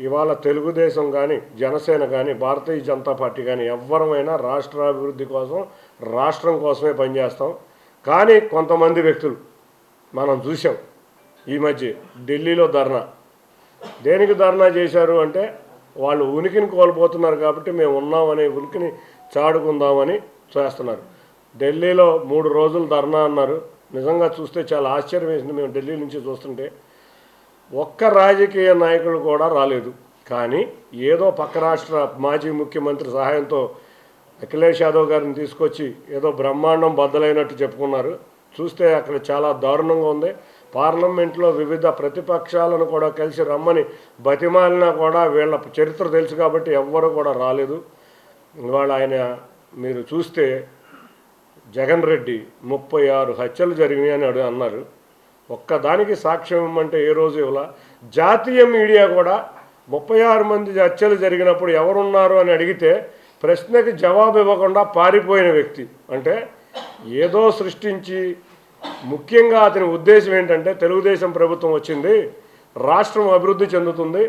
ఇవాళ తెలుగుదేశం కానీ జనసేన కానీ భారతీయ జనతా పార్టీ కానీ ఎవ్వరమైనా రాష్ట్రాభివృద్ధి కోసం రాష్ట్రం కోసమే పనిచేస్తాం. కానీ కొంతమంది వ్యక్తులు మనం చూసాం ఈ మధ్య ఢిల్లీలో ధర్నా. దేనికి ధర్నా చేశారు అంటే వాళ్ళు ఉనికిని కోల్పోతున్నారు కాబట్టి మేము ఉన్నామనే ఉనికిని చాడుకుందామని చేస్తున్నారు. ఢిల్లీలో 3 రోజులు ధర్నా అన్నారు. నిజంగా చూస్తే చాలా ఆశ్చర్యం వేసింది. మేము ఢిల్లీ నుంచి చూస్తుంటే ఒక్క రాజకీయ నాయకులు కూడా రాలేదు. కానీ ఏదో పక్క రాష్ట్ర మాజీ ముఖ్యమంత్రి సహాయంతో అఖిలేష్ యాదవ్ గారిని తీసుకొచ్చి ఏదో బ్రహ్మాండం బద్దలైనట్టు చెప్పుకున్నారు. చూస్తే అక్కడ చాలా దారుణంగా ఉంది. పార్లమెంట్లో వివిధ ప్రతిపక్షాలను కూడా కలిసి రమ్మని బతిమాలినా కూడా వీళ్ళ చరిత్ర తెలుసు కాబట్టి ఎవ్వరూ కూడా రాలేదు. ఇవాళ ఆయన మీరు చూస్తే జగన్ రెడ్డి 36 హత్యలు జరిగినాయని అన్నారు. ఒక్కదానికి సాక్ష్యం ఇవ్వమంటే ఏ రోజు ఇవ్వాల. జాతీయ మీడియా కూడా 36 మంది హత్యలు జరిగినప్పుడు ఎవరున్నారు అని అడిగితే ప్రశ్నకి జవాబు ఇవ్వకుండా పారిపోయిన వ్యక్తి. అంటే ఏదో సృష్టించి, ముఖ్యంగా అతని ఉద్దేశం ఏంటంటే తెలుగుదేశం ప్రభుత్వం వచ్చింది, రాష్ట్రం అభివృద్ధి చెందుతుంది,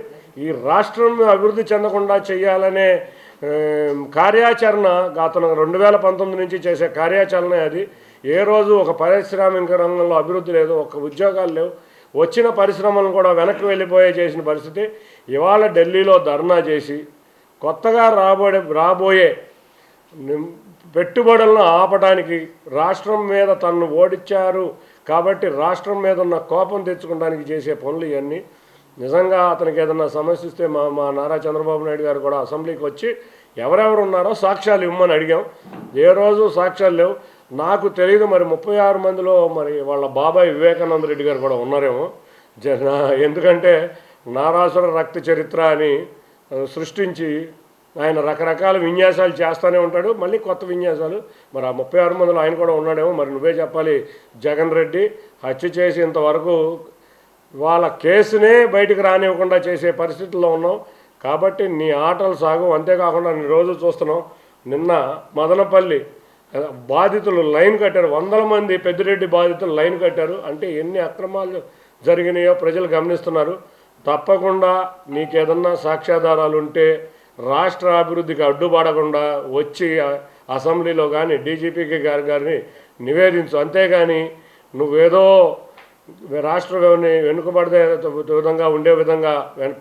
ఈ రాష్ట్రం అభివృద్ధి చెందకుండా చేయాలనే కార్యాచరణ అతను 2019 నుంచి చేసే కార్యాచరణ అది. ఏ రోజు ఒక పారిశ్రామిక రంగంలో అభివృద్ధి లేదు, ఒక ఉద్యోగాలు లేవు, వచ్చిన పరిశ్రమలను కూడా వెనక్కి వెళ్ళిపోయే చేసిన పరిస్థితి. ఇవాళ ఢిల్లీలో ధర్నా చేసి కొత్తగా రాబోయే పెట్టుబడులను ఆపడానికి, రాష్ట్రం మీద తనను ఓడించారు కాబట్టి రాష్ట్రం మీద ఉన్న కోపం తెచ్చుకోవడానికి చేసే పనులు ఇవన్నీ. నిజంగా అతనికి ఏదన్నా సమస్య ఇస్తే మా నారా చంద్రబాబు నాయుడు గారు కూడా అసెంబ్లీకి వచ్చి ఎవరెవరు ఉన్నారో సాక్ష్యాలు ఇవ్వమని అడిగాం. ఏ రోజు సాక్ష్యాలు లేవు. నాకు తెలియదు మరి 36 మందిలో మరి వాళ్ళ బాబాయ్ వివేకానంద రెడ్డి గారు కూడా ఉన్నారేమో. ఎందుకంటే నారాసుర రక్త చరిత్ర అని సృష్టించి ఆయన రకరకాల విన్యాసాలు చేస్తూనే ఉంటాడు, మళ్ళీ కొత్త విన్యాసాలు. మరి ఆ 36 మందిలో ఆయన కూడా ఉన్నాడేమో. మరి నువ్వే చెప్పాలి. జగన్ రెడ్డి హత్య చేసి ఇంతవరకు వాళ్ళ కేసునే బయటకు రానివ్వకుండా చేసే పరిస్థితుల్లో ఉన్నాం. కాబట్టి నీ ఆటలు సాగు. అంతేకాకుండా నీ రోజు చూస్తున్నాం. నిన్న మదనపల్లి బాధితులు లైన్ కట్టారు, 100 మంది పెద్దిరెడ్డి బాధితులు లైన్ కట్టారు. అంటే ఎన్ని అక్రమాలు జరిగినాయో ప్రజలు గమనిస్తున్నారు. తప్పకుండా నీకేదన్నా సాక్ష్యాధారాలు ఉంటే రాష్ట్ర అభివృద్ధికి అడ్డుపడకుండా వచ్చి అసెంబ్లీలో కానీ డీజీపీకి గారిని నివేదించు. అంతేగాని నువ్వేదో రాష్ట్ర వెనుకబడితే విధంగా ఉండే విధంగా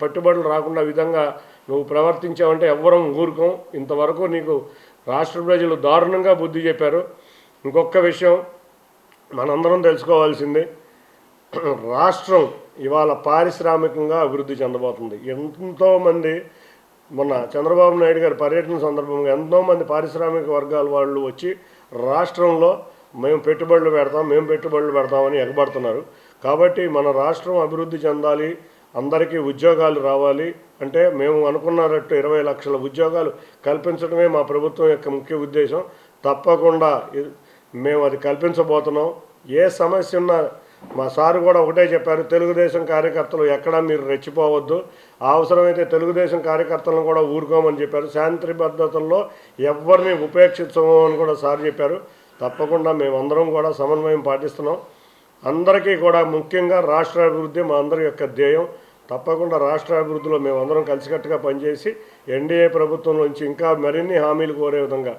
పెట్టుబడులు రాకుండా విధంగా నువ్వు ప్రవర్తించావంటే ఎవ్వరం ఊరుకోం. ఇంతవరకు నీకు రాష్ట్ర ప్రజలు దారుణంగా బుద్ధి చెప్పారు. ఇంకొక విషయం మనందరం తెలుసుకోవాల్సింది, రాష్ట్రం ఇవాళ పారిశ్రామికంగా అభివృద్ధి చెందబోతుంది. ఎంతోమంది మొన్న చంద్రబాబు నాయుడు గారి పర్యటన సందర్భంగా ఎంతోమంది పారిశ్రామిక వర్గాల వాళ్ళు వచ్చి రాష్ట్రంలో మేము పెట్టుబడులు పెడతామని ఎగబడుతున్నారు. కాబట్టి మన రాష్ట్రం అభివృద్ధి చెందాలి, అందరికీ ఉద్యోగాలు రావాలి అంటే మేము అనుకున్నట్టు 20 లక్షల ఉద్యోగాలు కల్పించడమే మా ప్రభుత్వం యొక్క ముఖ్య ఉద్దేశం. తప్పకుండా మేము అది కల్పించబోతున్నాం. ఏ సమస్య ఉన్నా మా సారు కూడా ఒకటే చెప్పారు, తెలుగుదేశం కార్యకర్తలు ఎక్కడా మీరు రెచ్చిపోవద్దు, అవసరమైతే తెలుగుదేశం కార్యకర్తలను కూడా ఊరుకోమని చెప్పారు. శాంతి భద్రతల్లో ఎవరిని ఉపేక్షించము అని కూడా సార్ చెప్పారు. తప్పకుండా మేమందరం కూడా సమన్వయం పాటిస్తున్నాం. అందరికీ కూడా ముఖ్యంగా రాష్ట్ర అభివృద్ధి మా అందరి యొక్క ధ్యేయం. తప్పకుండా రాష్ట్ర అభివృద్ధిలో మేమందరం కలిసికట్టుగా పనిచేసి ఎన్డీఏ ప్రభుత్వం నుంచి ఇంకా మరిన్ని హామీలు కోరే విధంగా